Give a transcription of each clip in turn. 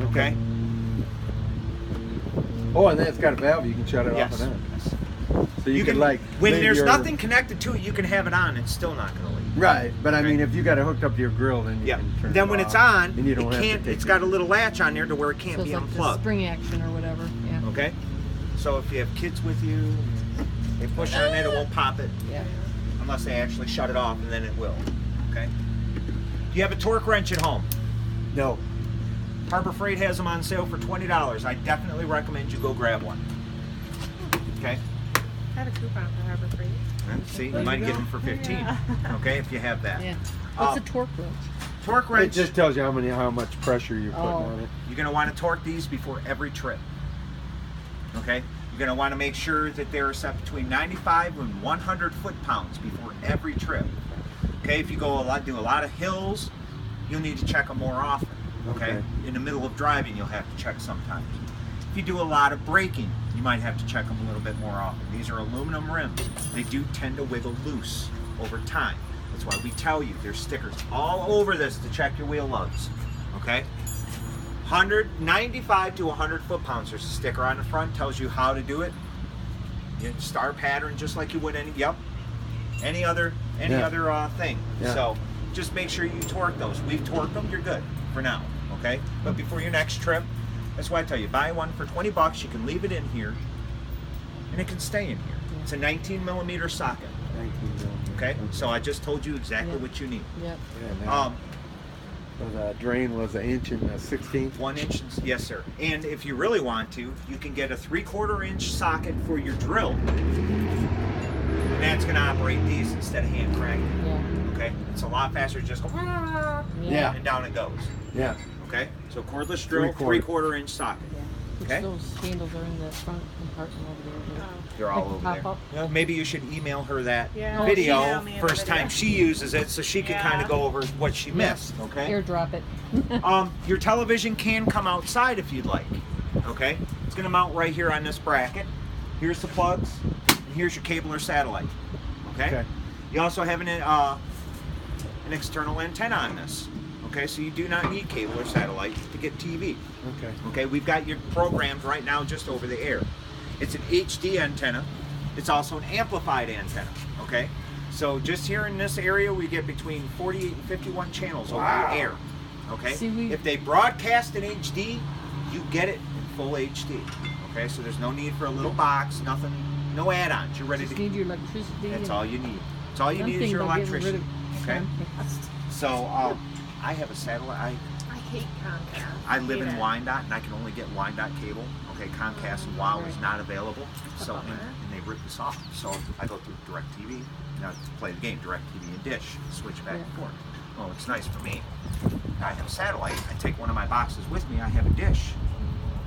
Okay. Oh, and then it's got a valve. You can shut it Yes. off and on. So you, You can can, like when maybe there's your- nothing connected to it, you can have it on. It's still not going to leak. Right, but I Okay. mean, if you got it hooked up to your grill, then you Yeah. can turn Then it when off, it's on, and you don't it have can't. to take It's it. got a little latch on there to where it can't So be it's like the unplugged. spring action or whatever. Yeah. Okay. So if you have kids with you, they push on it, it won't pop it Yeah. unless they actually shut it off, and then it will. Okay. Do you have a torque wrench at home? No. Harbor Freight has them on sale for $20. I definitely recommend you go grab one. Okay. I had a coupon for Harbor Freight. See, you might get them for 15. Okay, if you have that. Yeah. What's a Um, torque wrench? Torque It wrench. just tells you how much pressure you're putting Oh. on it. You're going to want to torque these before every trip. Okay? You're going to want to make sure that they're set between 95 and 100 foot-pounds before every trip. Okay? If you go do a lot of hills, you'll need to check them more often. Okay? Okay. In the middle of driving, you'll have to check sometimes. If you do a lot of braking, you might have to check them a little bit more often. These are aluminum rims. They do tend to wiggle loose over time. That's why we tell you there's stickers all over this to check your wheel lugs. Okay? 95 to 100 foot-pounds. There's a sticker on the front, tells you how to do it. You star pattern just like you would any other thing. Yeah. So just make sure you torque those. We've torqued them, you're good for now. Okay? But before your next trip, that's why I tell you, buy one for $20. You can leave it in here, and it can stay in here. It's a 19 millimeter socket. 19 millimeters. Okay? So I just told you exactly Yeah. what you need. Yep. Yeah, now, Um, the drain was 1 inch and a 16th. 1 inch, yes sir. And if you really want to, you can get a 3/4 inch socket for your drill. And that's going to operate these instead of hand cranking. Yeah. Okay? It's a lot faster. Just go, Yeah. and down it goes. Yeah. Okay? So cordless drill, 3/4. 3/4 inch socket. Yeah. Which Okay. those handles are in the front compartment over there. They're all They over pop there. up. Well, maybe you should email her that Yeah, video email me the first video. time she uses it so she can Yeah. kind of go over what she missed. Okay? Airdrop it. Your television can come outside if you'd like. Okay? It's going to mount right here on this bracket. Here's the plugs, and here's your cable or satellite. Okay? Okay. You also have an external antenna on this. Okay, so you do not need cable or satellite to get TV. Okay. Okay, we've got your programs right now just over the air. It's an HD antenna. It's also an amplified antenna. Okay, so just here in this area, we get between 48 and 51 channels over the air. Okay, See, if they broadcast in HD, you get it in full HD. Okay, so there's no need for a little box, nothing, no add-ons. You're ready Just to. need your electricity. That's and all you need. That's all you one need is thing your about getting rid electrician. of Okay, Comcast. so I have a satellite. I hate Comcast. I live in Hate it. Wyandotte, and I can only get Wyandotte cable. Okay, Comcast and WOW is Right. not available, so Bummer. and they ripped us off. So I go through DirecTV, now to play the game, DirecTV and Dish, switch back and Yeah. forth. Well, it's nice for me. I have a satellite. I take one of my boxes with me. I have a dish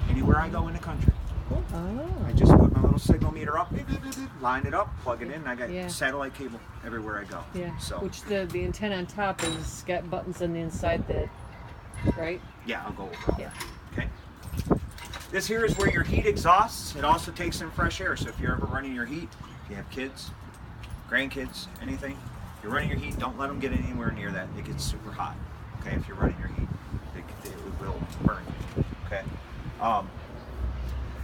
anywhere I go in the country. Oh. I just put my little signal meter up, beep, beep, beep, beep, line it up, plug it in, and I got Yeah. satellite cable everywhere I go. Yeah. So Which the antenna on top is got buttons on the inside that, right? yeah, I'll go over all Yeah. that. Okay. This here is where your heat exhausts. It also takes in fresh air. So if you're ever running your heat, if you have kids, grandkids, anything, if you're running your heat, don't let them get anywhere near that. It gets super hot. Okay, if you're running your heat, it will burn you. Okay.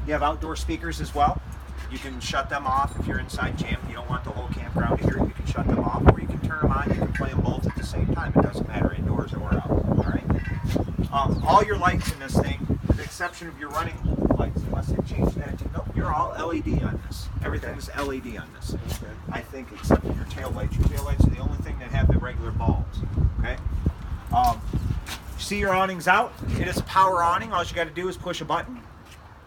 You have outdoor speakers as well. You can shut them off if you're inside jam. You don't want the whole campground to hear it. You can shut them off, or you can turn them on. You can play them both at the same time. It doesn't matter indoors or out. All right. All your lights in this thing, with the exception of your running lights, unless they change that. Nope, you're all LED on this. Everything's LED on this. Okay. I think except for your tail lights. Your tail lights are the only thing that have the regular bulbs. Okay. See your awnings out. It is a power awning. All you got to do is push a button.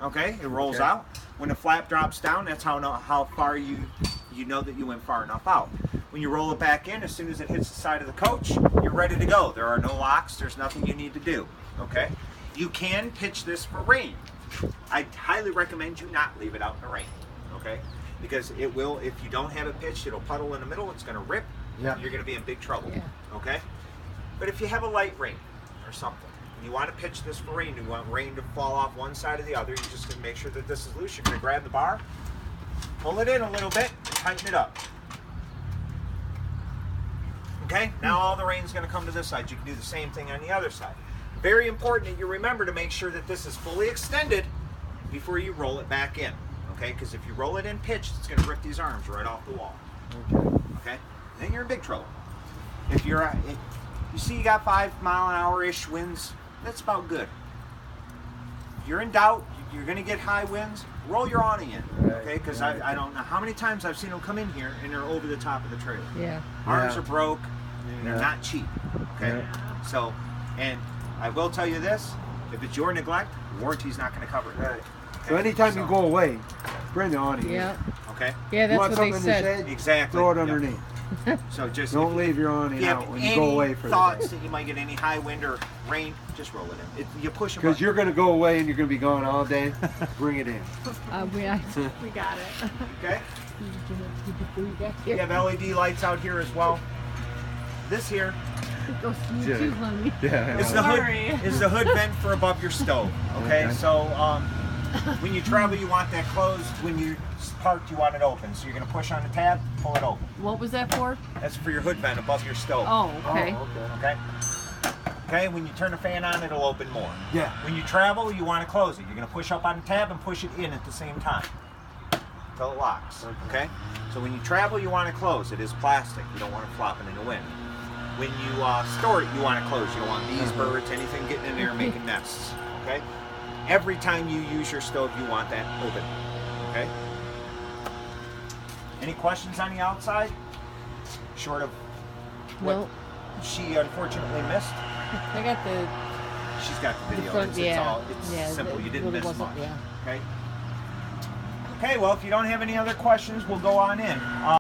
Okay, it rolls Okay. out. When the flap drops down, that's how far you know that you went far enough out. When you roll it back in, as soon as it hits the side of the coach, you're ready to go. There are no locks. There's nothing you need to do. Okay, you can pitch this for rain. I highly recommend you not leave it out in the rain. Okay, because it will. If you don't have it pitched, it'll puddle in the middle. It's going to rip. Yeah. You're going to be in big trouble. Yeah. Okay, but if you have a light rain or something, and you want to pitch this for rain, you want rain to fall off one side or the other, you're just going to make sure that this is loose. You're going to grab the bar, pull it in a little bit, and tighten it up. Okay, now all the rain's going to come to this side. You can do the same thing on the other side. Very important that you remember to make sure that this is fully extended before you roll it back in. Okay, because if you roll it in pitched, it's going to rip these arms right off the wall. Okay. Okay, then you're in big trouble. If you see you got 5 mile an hour ish winds, that's about good. If you're in doubt, you're going to get high winds, roll your awning in. Right, Okay, because right. I don't know how many times I've seen them come in here and they're over the top of the trailer. Yeah. Arms Yeah. are broke, and they're Yeah. not cheap. Okay, so, and I will tell you this: if it's your neglect, warranty's not going to cover it. Right. So anytime you go away, bring the awning. in. Yeah. Okay. Yeah, You that's want what something they in the said. shade? Exactly. Throw it Yep. underneath. So just Don't if leave your awning you have out when you any go away for the thoughts day. that you might get any high wind or rain, just roll it in. You push them. Because you're going to go away and you're going to be gone all day. Bring it in. We got it. Okay. You have LED lights out here as well. This here Yeah. Yeah. is the Sorry. hood. Is the hood vent for above your stove. Okay. Okay. So when you travel, you want that closed. When you parked, you want it open. So you're gonna push on the tab, pull it open. What was that for? That's for your hood vent above your stove. Oh, okay. Oh, okay. Okay. Okay. When you turn the fan on, it'll open more. Yeah. When you travel, you want to close it. You're going to push up on the tab and push it in at the same time until it locks. Okay? So when you travel, you want to close. It is plastic. You don't want it flopping in the wind. When you store it, you want to close. You don't want bees, birds, anything getting in there and making nests. Okay? Every time you use your stove, you want that open. Okay? Any questions on the outside? Short of what No. she unfortunately missed? I got the She's got the video. front, it's yeah. all, it's Yeah, simple. it You didn't really miss wasn't- much. yeah. Okay. Okay. Well, if you don't have any other questions, we'll go on in.